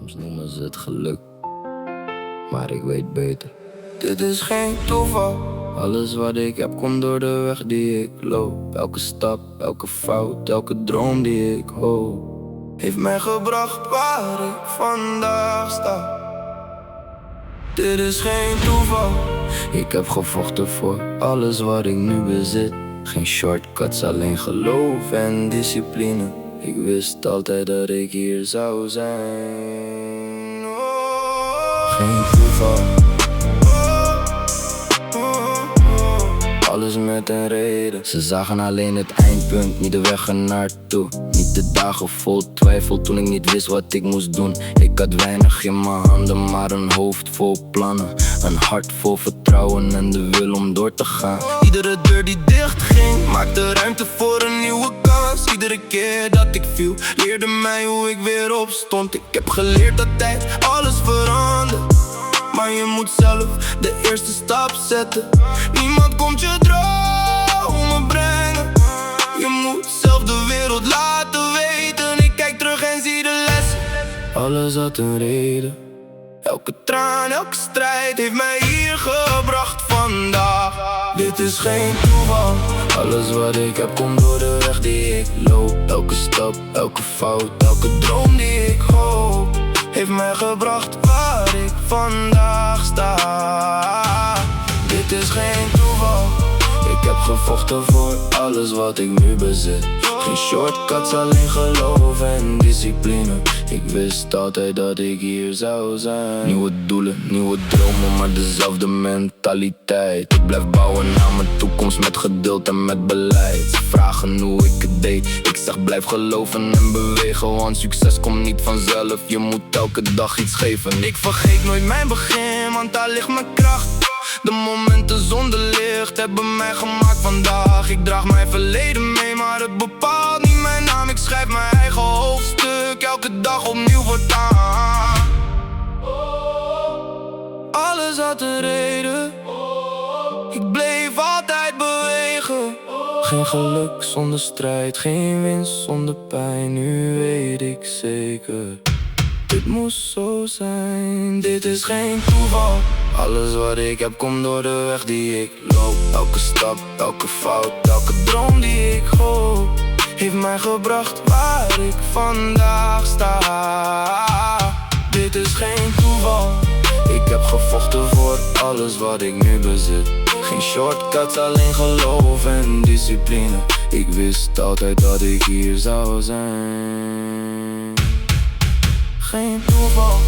Soms noemen ze het geluk, maar ik weet beter. Dit is geen toeval. Alles wat ik heb komt door de weg die ik loop. Elke stap, elke fout, elke droom die ik hoop, Heeft mij gebracht waar ik vandaag sta. Dit is geen toeval. Ik heb gevochten voor alles wat ik nu bezit. Geen shortcuts, alleen geloof en discipline. Ik wist altijd dat ik hier zou zijn. Geen toeval. Alles met een reden. Ze zagen alleen het eindpunt, niet de weg ernaartoe. Niet de dagen vol twijfel toen ik niet wist wat ik moest doen. Ik had weinig in mijn handen, maar een hoofd vol plannen. Een hart vol vertrouwen en de wil om door te gaan. Iedere deur die dicht ging, maakte ruimte voor een nieuwe kans. Iedere keer dat ik viel, leerde mij hoe ik weer opstond. Ik heb geleerd dat tijd alles verandert, maar je moet zelf de eerste stap zetten. Niemand komt je dromen brengen. Je moet zelf de wereld laten weten. Ik kijk terug en zie de lessen. Alles had een reden. Elke traan, elke strijd heeft mij hier gebracht vandaag. Dit is geen toeval. Alles wat ik heb komt door de weg die ik loop. Elke stap, elke fout, elke droom die ik hoop, Heeft mij gebracht waar ik vandaag sta. Dit is geen toeval. Ik heb gevochten voor alles wat ik nu bezit. Geen shortcuts, alleen geloof en discipline. Ik wist altijd dat ik hier zou zijn. Nieuwe doelen, nieuwe dromen, maar dezelfde mentaliteit. Ik blijf bouwen aan mijn toekomst met geduld en met beleid. Ze vragen hoe ik het deed, ik zeg blijf geloven en bewegen. Want succes komt niet vanzelf, je moet elke dag iets geven. Ik vergeet nooit mijn begin, want daar ligt mijn kracht. De momenten zonder licht hebben mij gemaakt vandaag. Ik draag mijn verleden mee, maar het bepaalt niet mijn naam. Ik schrijf mijn eigen hoofdstuk, elke dag opnieuw voortaan. Alles had een reden. Ik bleef altijd bewegen. Geen geluk zonder strijd, geen winst zonder pijn. Nu weet ik zeker, dit moest zo zijn. Dit is geen toeval. Alles wat ik heb komt door de weg die ik loop. Elke stap, elke fout, elke droom die ik hoop, Heeft mij gebracht waar ik vandaag sta. Dit is geen toeval. Ik heb gevochten voor alles wat ik nu bezit. Geen shortcuts, alleen geloof en discipline. Ik wist altijd dat ik hier zou zijn. Geen toeval.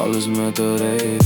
Alles met een reden.